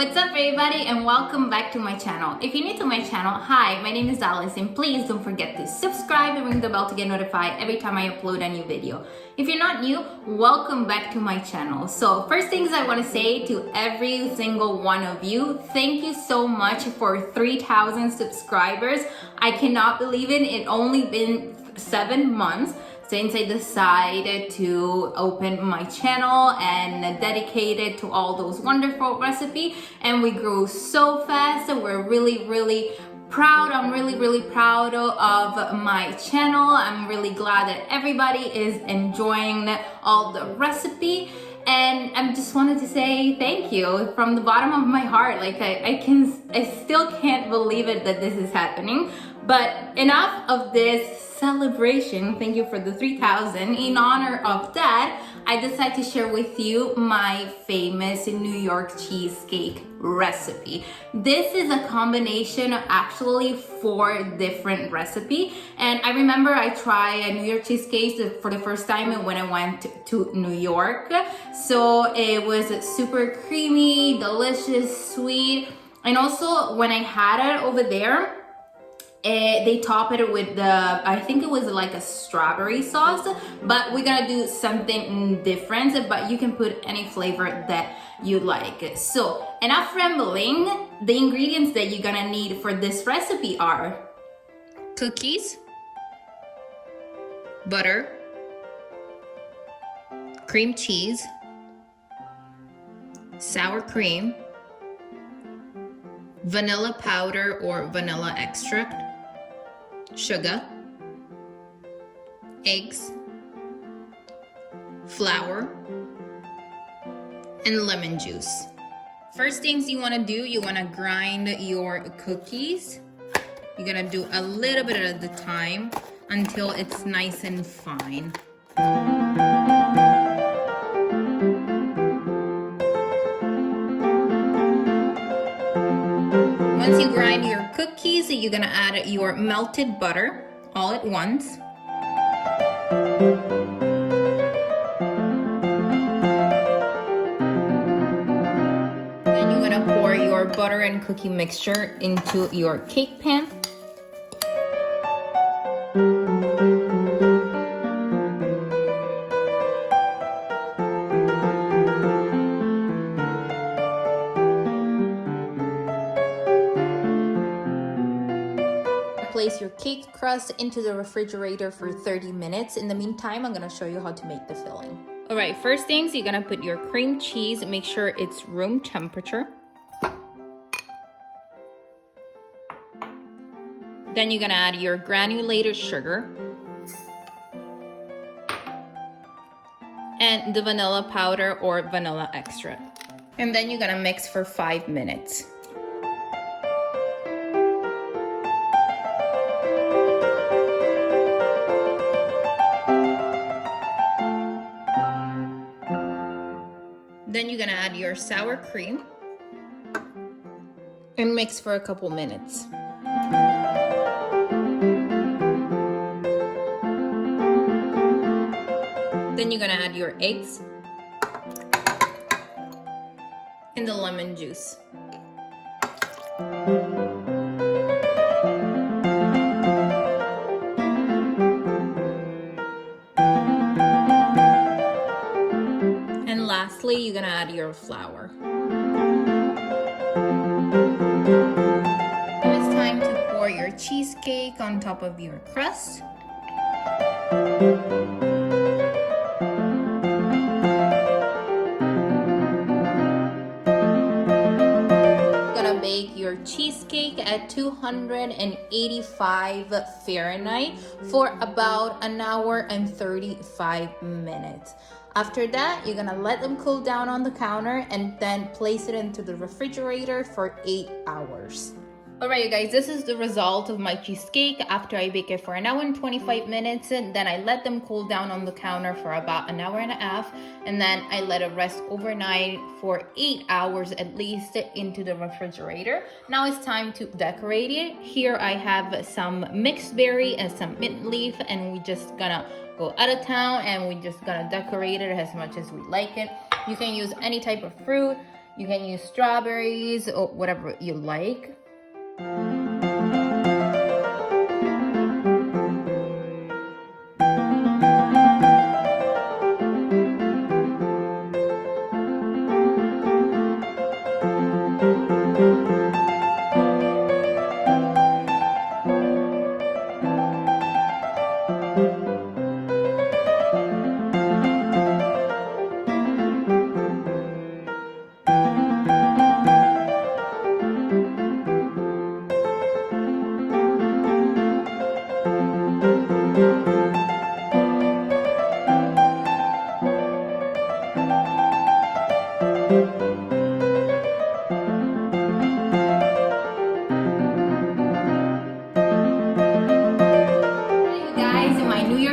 What's up everybody and welcome back to my channel. If you're new to my channel, hi, my name is Alice and please don't forget to subscribe and ring the bell to get notified every time I upload a new video. If you're not new, welcome back to my channel. So first things I want to say to every single one of you, thank you so much for 3,000 subscribers. I cannot believe it. It only been 7 months since I decided to open my channel and dedicate it to all those wonderful recipes, and we grew so fast and we're really proud. I'm really proud of my channel. I'm really glad that everybody is enjoying all the recipe, and I just wanted to say thank you from the bottom of my heart. Like I still can't believe it that this is happening. But enough of this celebration. Thank you for the 3,000. In honor of that, I decided to share with you my famous New York cheesecake recipe. This is a combination of actually 4 different recipes. And I remember I tried a New York cheesecake for the first time when I went to New York. So it was super creamy, delicious, sweet. And also when I had it over there, they top it with I think it was like a strawberry sauce, but we're gonna do something different, but you can put any flavor that you like. So enough rambling. The ingredients that you're gonna need for this recipe are cookies, butter, cream cheese, sour cream, vanilla powder or vanilla extract, sugar, eggs, flour, and lemon juice. First things you want to do, you want to grind your cookies. You're going to do a little bit at a time until it's nice and fine. Once you grind your cookies, you're gonna add your melted butter all at once. Then you're gonna pour your butter and cookie mixture into your cake pan. Place your cake crust into the refrigerator for 30 minutes. In the meantime, I'm gonna show you how to make the filling. All right, first things, you're gonna put your cream cheese, make sure it's room temperature. Then you're gonna add your granulated sugar and the vanilla powder or vanilla extract. And then you're gonna mix for 5 minutes. Then you're gonna add your sour cream and mix for a couple minutes. Then you're gonna add your eggs and the lemon juice. And lastly, you're gonna add your flour. Now it's time to pour your cheesecake on top of your crust. Gonna bake your cheesecake at 285 Fahrenheit for about 1 hour and 35 minutes. After that, you're gonna let them cool down on the counter and then place it into the refrigerator for 8 hours. Alright you guys, this is the result of my cheesecake after I bake it for 1 hour and 25 minutes. And then I let them cool down on the counter for about 1 hour and a half. And then I let it rest overnight for 8 hours at least into the refrigerator. Now it's time to decorate it. Here I have some mixed berry and some mint leaf, and we're just gonna go out of town and we're just gonna decorate it as much as we like it. You can use any type of fruit. You can use strawberries or whatever you like.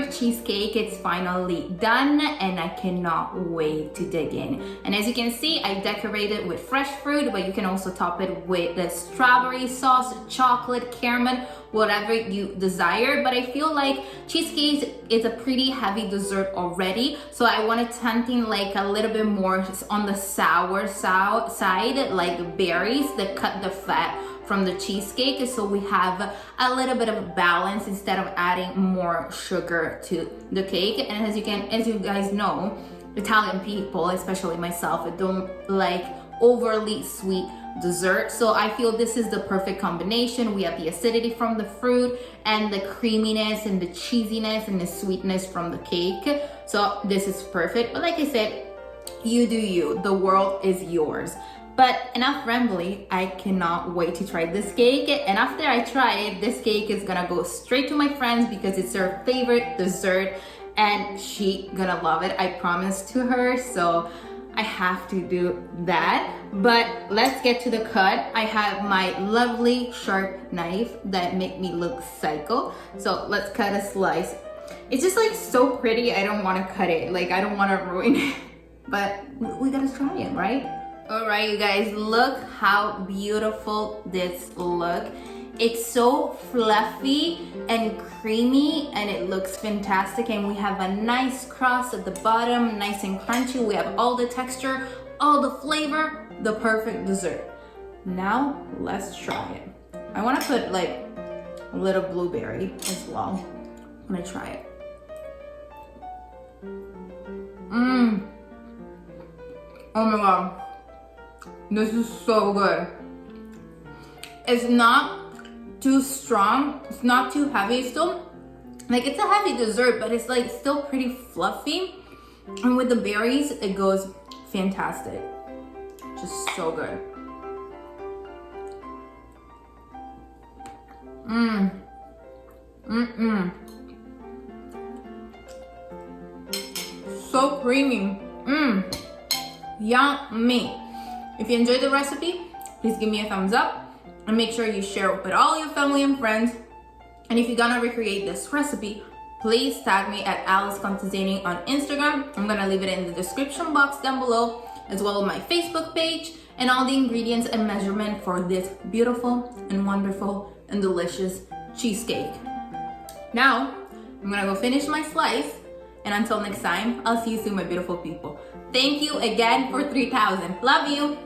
Cheesecake, it's finally done and I cannot wait to dig in. And as you can see, I decorated with fresh fruit, but you can also top it with the strawberry sauce, chocolate, caramel, whatever you desire. But I feel like cheesecake is a pretty heavy dessert already, so I wanted something like a little bit more on the sour side, like berries that cut the fat from the cheesecake, so we have a little bit of balance instead of adding more sugar to the cake. And as you guys know, Italian people, especially myself, don't like overly sweet dessert, so I feel this is the perfect combination. We have the acidity from the fruit and the creaminess and the cheesiness and the sweetness from the cake, so this is perfect. But like I said, you do you, the world is yours. But enough rambling, I cannot wait to try this cake. And after I try it, this cake is gonna go straight to my friends because it's her favorite dessert and she gonna love it, I promised to her. So I have to do that. But let's get to the cut. I have my lovely sharp knife that make me look psycho. So let's cut a slice. It's just like so pretty, I don't wanna cut it. Like I don't wanna ruin it. But we gotta try it, right? All right, you guys, look how beautiful this look. It's so fluffy and creamy and it looks fantastic. And we have a nice crust at the bottom, nice and crunchy. We have all the texture, all the flavor, the perfect dessert. Now let's try it. I wanna put like a little blueberry as well. I'm gonna try it. Oh my God. This is so good. It's not too strong, it's not too heavy. Still, like it's a heavy dessert, but it's like still pretty fluffy. And with the berries, it goes fantastic. Just so good. So creamy. Yummy. If you enjoyed the recipe, please give me a thumbs up and make sure you share it with all your family and friends. And if you're gonna recreate this recipe, please tag me at Contesini on Instagram. I'm gonna leave it in the description box down below, as well as my Facebook page and all the ingredients and measurement for this beautiful and wonderful and delicious cheesecake. Now, I'm gonna go finish my slice, and until next time, I'll see you soon, my beautiful people. Thank you again for 3,000. Love you.